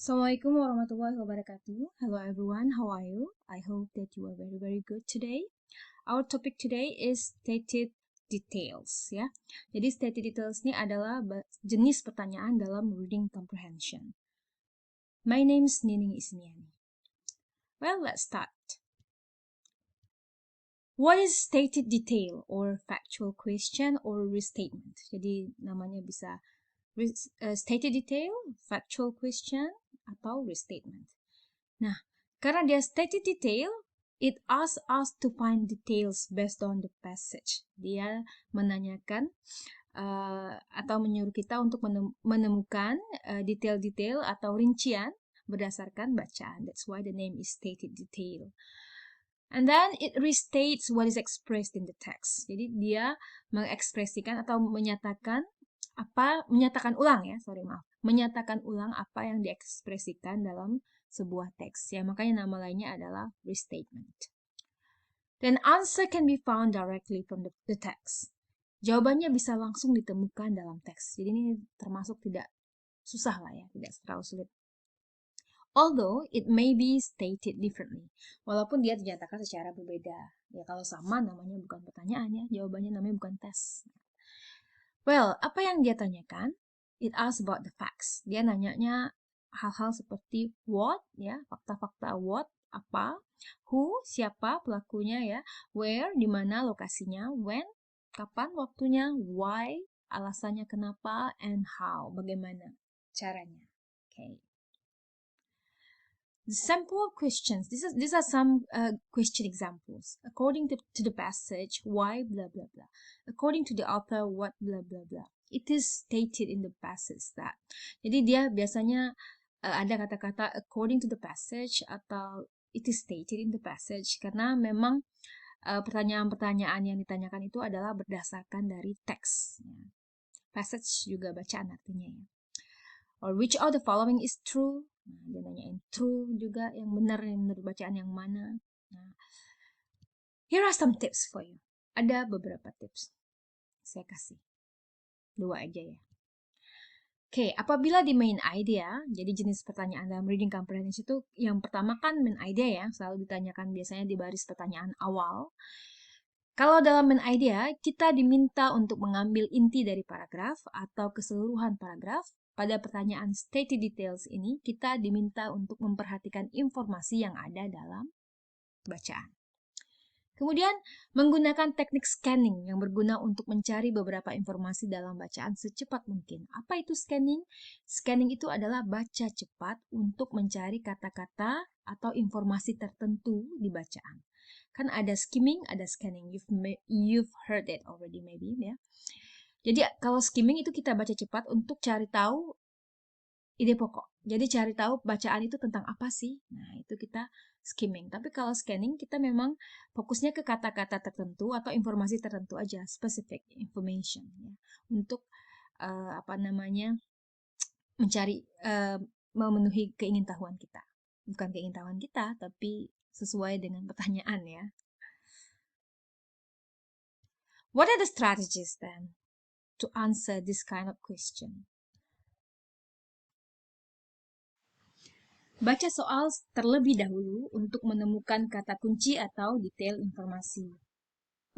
Assalamualaikum warahmatullahi wabarakatuh. Hello everyone, how are you? I hope that you are very good today. Our topic today is stated details ya. Jadi stated details ini adalah jenis pertanyaan dalam reading comprehension. My name is Nining Isniani. Well, let's start. What is stated detail or factual question or restatement? Jadi namanya bisa stated detail, factual question, atau restatement. Nah, karena dia stated detail, it asks us to find details based on the passage. Dia menanyakan atau menyuruh kita untuk menemukan detail-detail atau rincian berdasarkan bacaan. That's why the name is stated detail. And then it restates what is expressed in the text. Jadi dia mengekspresikan atau menyatakan ulang apa yang diekspresikan dalam sebuah teks. Ya, makanya nama lainnya adalah restatement. Then answer can be found directly from the text. Jawabannya bisa langsung ditemukan dalam teks. Jadi ini termasuk tidak susah lah ya, tidak terlalu sulit. Although it may be stated differently. Walaupun dia dinyatakan secara berbeda. Ya kalau sama namanya bukan pertanyaan ya, jawabannya namanya bukan tes. Well, apa yang dia tanyakan? It asks about the facts. Dia nanyanya hal-hal seperti what, ya, fakta-fakta what, apa, who, siapa pelakunya ya, where, di mana lokasinya, when, kapan waktunya, why, alasannya kenapa, and how, bagaimana caranya. Okay. The sample questions. These are some question examples. According to the passage, why blah blah blah. According to the author, what blah blah blah. It is stated in the passage that. Jadi dia biasanya ada kata-kata according to the passage atau it is stated in the passage karena memang pertanyaan-pertanyaan yang ditanyakan itu adalah berdasarkan dari teks. Ya. Passage juga bacaan artinya ya. Or which of the following is true? Nah, dia nanyain true juga, yang benar yang menurut bacaan yang mana. Nah, here are some tips for you. Ada beberapa tips. Saya kasih 2 aja ya. Oke, apabila di main idea, jadi jenis pertanyaan dalam reading comprehension itu yang pertama kan main idea ya, selalu ditanyakan biasanya di baris pertanyaan awal. Kalau dalam main idea, kita diminta untuk mengambil inti dari paragraf atau keseluruhan paragraf. Pada pertanyaan stated details ini, kita diminta untuk memperhatikan informasi yang ada dalam bacaan. Kemudian, menggunakan teknik scanning yang berguna untuk mencari beberapa informasi dalam bacaan secepat mungkin. Apa itu scanning? Scanning itu adalah baca cepat untuk mencari kata-kata atau informasi tertentu di bacaan. Kan ada skimming, ada scanning. You've heard it already maybe ya. Jadi kalau skimming itu kita baca cepat untuk cari tahu ide pokok. Jadi cari tahu bacaan itu tentang apa sih? Nah, itu kita skimming. Tapi kalau scanning kita memang fokusnya ke kata-kata tertentu atau informasi tertentu aja, specific information ya. Untuk mencari memenuhi keingintahuan kita. Bukan keingintahuan kita, tapi sesuai dengan pertanyaan ya. What are the strategies then to answer this kind of question? Baca soal terlebih dahulu untuk menemukan kata kunci atau detail informasi.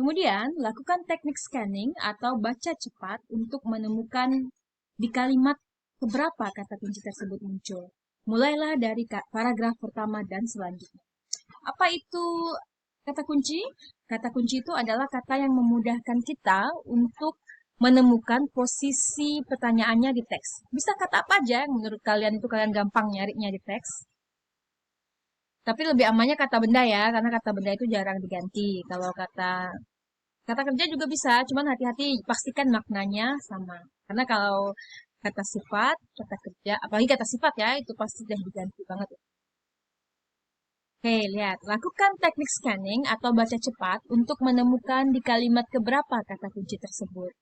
Kemudian, lakukan teknik scanning atau baca cepat untuk menemukan di kalimat keberapa kata kunci tersebut muncul. Mulailah dari paragraf pertama dan selanjutnya. Apa itu kata kunci? Kata kunci itu adalah kata yang memudahkan kita untuk menemukan posisi pertanyaannya di teks. Bisa kata apa aja yang menurut kalian itu kalian gampang nyarinya di teks. Tapi lebih amannya kata benda ya, karena kata benda itu jarang diganti. Kalau kata kerja juga bisa, cuman hati-hati pastikan maknanya sama. Karena kalau kata sifat, kata kerja, apalagi kata sifat ya, itu pasti udah diganti banget. Oke, lihat. Lakukan teknik scanning atau baca cepat untuk menemukan di kalimat keberapa kata kunci tersebut.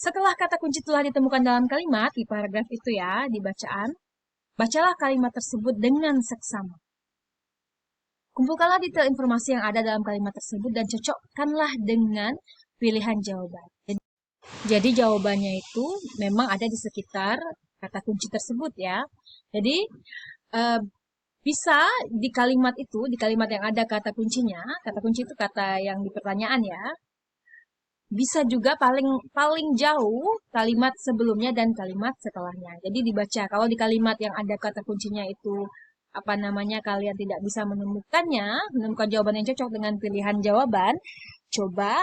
Setelah kata kunci telah ditemukan dalam kalimat, di paragraf itu ya, di bacaan, bacalah kalimat tersebut dengan seksama. Kumpulkanlah detail informasi yang ada dalam kalimat tersebut dan cocokkanlah dengan pilihan jawaban. Jadi jawabannya itu memang ada di sekitar kata kunci tersebut ya. Jadi bisa di kalimat itu, di kalimat yang ada kata kuncinya, kata kunci itu kata yang di pertanyaan ya. Bisa juga paling jauh kalimat sebelumnya dan kalimat setelahnya. Jadi dibaca. Kalau di kalimat yang ada kata kuncinya itu apa namanya kalian tidak bisa menemukan jawaban yang cocok dengan pilihan jawaban, coba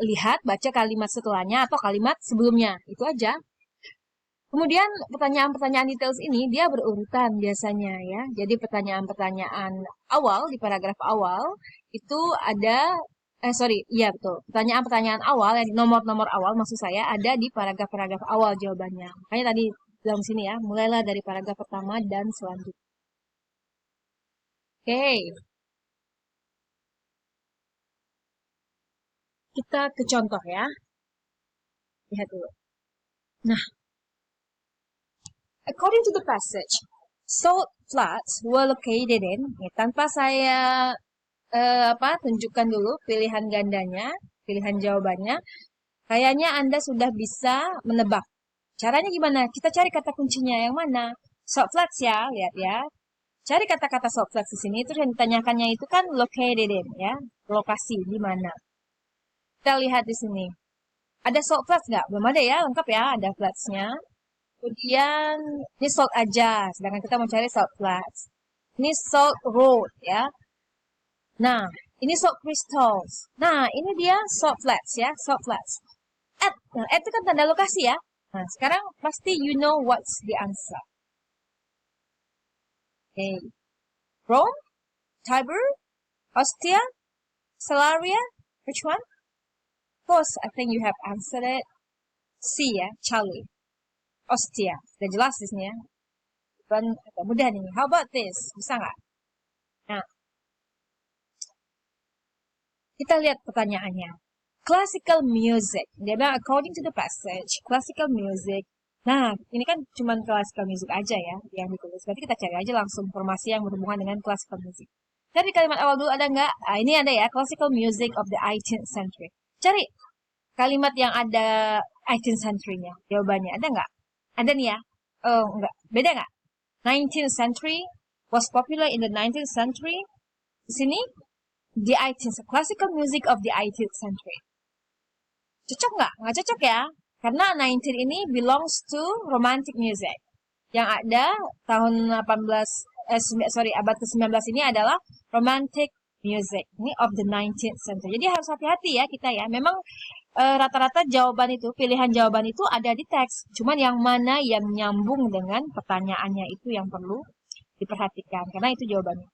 lihat baca kalimat setelahnya atau kalimat sebelumnya. Itu aja. Kemudian pertanyaan-pertanyaan details ini dia berurutan biasanya ya. Jadi pertanyaan-pertanyaan awal di paragraf awal itu ada iya betul. Pertanyaan-pertanyaan awal yang nomor-nomor awal maksud saya ada di paragraf-paragraf awal jawabannya. Makanya tadi dalam sini ya, mulailah dari paragraf pertama dan selanjutnya. Oke. Kita ke contoh ya. Lihat dulu. Nah, according to the passage, salt flats were located in, tanpa saya tunjukkan dulu pilihan gandanya, pilihan jawabannya. Kayaknya Anda sudah bisa menebak. Caranya gimana? Kita cari kata kuncinya yang mana? Salt flats ya, lihat ya. Cari kata-kata salt flats di sini. Terus yang ditanyakannya itu kan located in, ya, lokasi di mana. Kita lihat di sini. Ada salt flats nggak? Belum ada ya, lengkap ya, ada flatsnya. Kemudian ini salt aja, sedangkan kita mau cari salt flats. Ini salt road ya. Nah, ini salt crystals. Nah, ini dia salt flats ya, salt flats. Nah, itu kan tanda lokasi ya. Nah, sekarang pasti you know what's the answer. Okay. Rome, Tiber, Ostia, Salaria, which one? Of course, I think you have answered it. C ya, Charlie. Ostia. Sudah jelas di sini ya. Bukan agak mudah nih. How about this? Bisa nggak? Nah, kita lihat pertanyaannya. Classical music. Dia bilang according to the passage, classical music. Nah, ini kan cuma classical music aja ya yang ditulis. Berarti kita cari aja langsung informasi yang berhubungan dengan classical music. Cari kalimat awal dulu ada nggak? Ah, ini ada ya, classical music of the 18th century. Cari kalimat yang ada 18th century-nya. Jawabannya ada nggak? Ada nih ya. Oh, enggak. Beda nggak? 19th century was popular in the 19th century. Di sini the 18th classical music of the 18th century. Cocok nggak? Nggak cocok ya. Karena 19 ini belongs to romantic music. Yang ada tahun abad ke-19 ini adalah romantic music. Ini of the 19th century. Jadi harus hati-hati ya kita ya. Memang rata-rata jawaban itu, pilihan jawaban itu ada di teks. Cuman yang mana yang nyambung dengan pertanyaannya itu yang perlu diperhatikan. Karena itu jawabannya.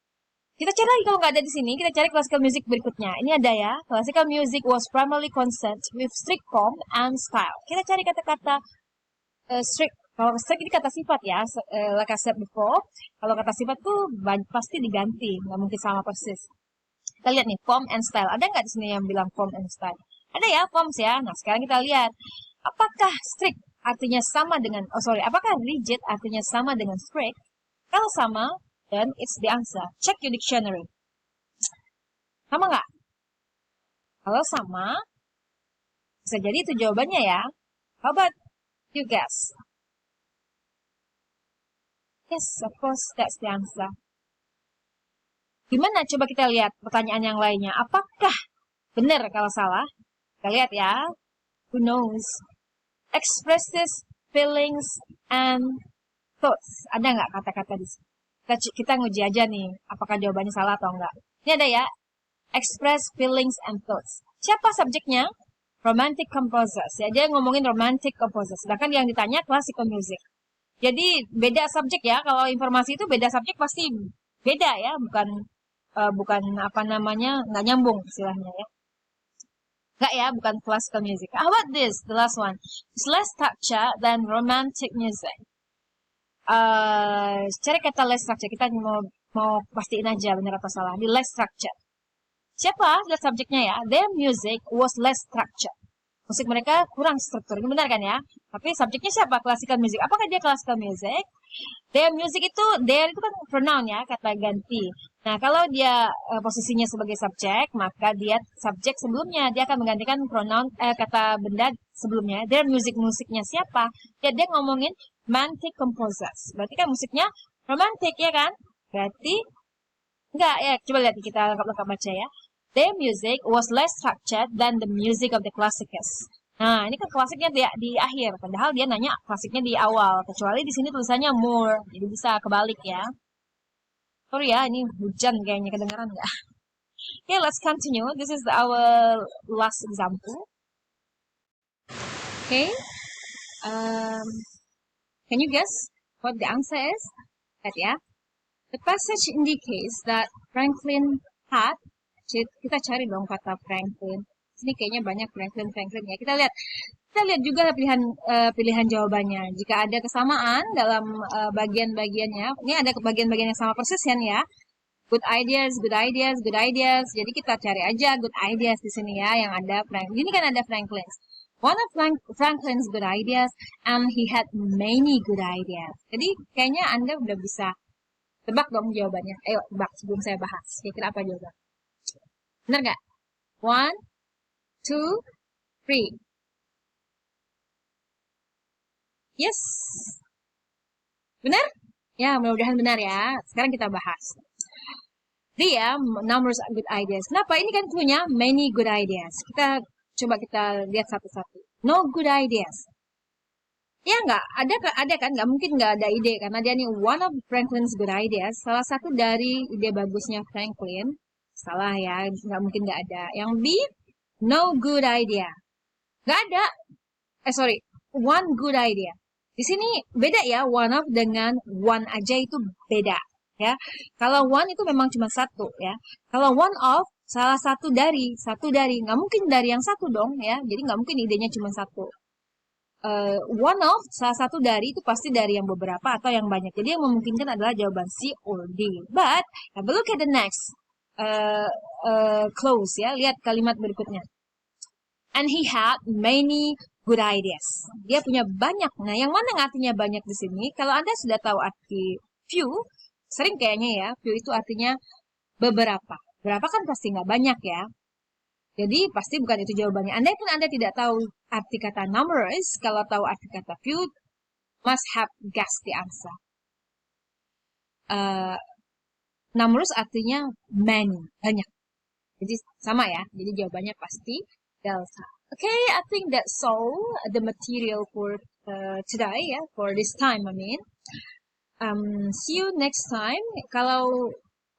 Kita cari lagi kalau nggak ada di sini, kita cari classical music berikutnya. Ini ada ya, classical music was primarily concerned with strict form and style. Kita cari kata-kata strict. Kalau strict ini kata sifat ya, like I said before. Kalau kata sifat tuh pasti diganti, nggak mungkin sama persis. Kita lihat nih, form and style. Ada nggak di sini yang bilang form and style? Ada ya, forms ya. Nah, sekarang kita lihat. Apakah strict artinya sama dengan, apakah rigid artinya sama dengan strict? Kalau sama, then it's the answer. Check your dictionary. Sama nggak? Kalau sama, bisa jadi itu jawabannya ya. How about you guess? Yes, of course, that's the answer. Gimana? Coba kita lihat pertanyaan yang lainnya. Apakah benar kalau salah? Kita lihat ya. Who knows? Expresses feelings and thoughts. Ada nggak kata-kata di sini? Kita nguji aja nih, apakah jawabannya salah atau enggak. Ini ada ya, express feelings and thoughts. Siapa subjeknya? Romantic composers. Ya, dia ngomongin romantic composers. Sedangkan yang ditanya classical music. Jadi beda subjek ya. Kalau informasi itu beda subjek pasti beda ya, bukan apa namanya nggak nyambung istilahnya ya. Nggak ya, bukan classical music. How about this? The last one. It's less structure than romantic music. Cari kata less structure. Kita mau pastiin aja benar atau salah. Di less structure. Siapa lihat subjeknya ya? Their music was less structured. Musik mereka kurang struktur, ini benar kan ya? Tapi subjeknya siapa? Classical music. Apakah dia classical music? Their music itu, their itu kan pronoun ya, kata ganti. Nah, kalau dia posisinya sebagai subjek, maka dia subjek sebelumnya dia akan menggantikan pronoun kata benda sebelumnya. Their musiknya siapa? Ya, dia ngomongin romantic composers. Berarti kan musiknya romantic ya kan? Berarti enggak ya, coba lihat kita lengkap-lengkap baca ya. Their music was less structured than the music of the classics. Nah, ini kan klasiknya di akhir, padahal dia nanya klasiknya di awal. Kecuali di sini tulisannya more, jadi bisa kebalik ya. Sorry ya, ini hujan kayaknya kedengaran nggak? Okay, let's continue. This is our last example. Okay, um, can you guess what the answer is? Lihat ya. The passage indicates that Franklin had, kita cari dong kata Franklin. Sini kayaknya banyak Franklin ya. Kita lihat juga pilihan jawabannya. Jika ada kesamaan dalam bagian-bagiannya, ini ada bagian-bagian yang sama persis ya. Good ideas. Jadi kita cari aja good ideas di sini ya, yang ada Franklin. Ini kan ada Franklin's. One of Franklin's good ideas, and he had many good ideas. Jadi kayaknya Anda udah bisa tebak dong jawabannya. Ayo tebak sebelum saya bahas. Kira-kira apa jawaban? Benar nggak? 1, 2, 3. Yes. Benar? Ya, mudah-mudahan benar ya. Sekarang kita bahas. Dia numbers good ideas. Kenapa? Ini kan clue-nya many good ideas. Kita lihat satu-satu. No good ideas. Ya nggak, ada kan, nggak mungkin nggak ada ide, karena dia nih one of Franklin's good ideas, salah satu dari ide bagusnya Franklin. Salah ya, nggak mungkin nggak ada. Yang B, no good idea. Nggak ada. Sorry, one good idea. Di sini beda ya, one of dengan one aja itu beda ya. Kalau one itu memang cuma satu ya. Kalau one of salah satu dari, nggak mungkin dari yang satu dong ya. Jadi nggak mungkin idenya cuma satu. One of salah satu dari itu pasti dari yang beberapa atau yang banyak. Jadi yang memungkinkan adalah jawaban C or D. But have a look at the next clause ya. Lihat kalimat berikutnya. And he had many good ideas. Dia punya banyak. Nah, yang mana yang artinya banyak di sini? Kalau Anda sudah tahu arti few, sering kayaknya ya, few itu artinya beberapa. Berapa kan pasti nggak banyak ya. Jadi pasti bukan itu jawabannya. Andai pun Anda tidak tahu arti kata numerous, kalau tahu arti kata few, must have guessed the answer. Numerous artinya many, banyak. Jadi sama ya. Jadi jawabannya pasti delta. Okay, I think that's all the material for today ya, for this time I mean. See you next time. Kalau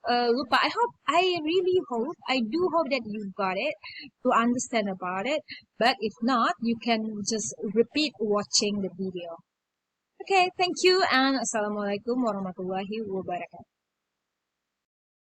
lupa, I really hope, I do hope that you got it, to understand about it. But if not, you can just repeat watching the video. Okay, thank you and Assalamualaikum warahmatullahi wabarakatuh.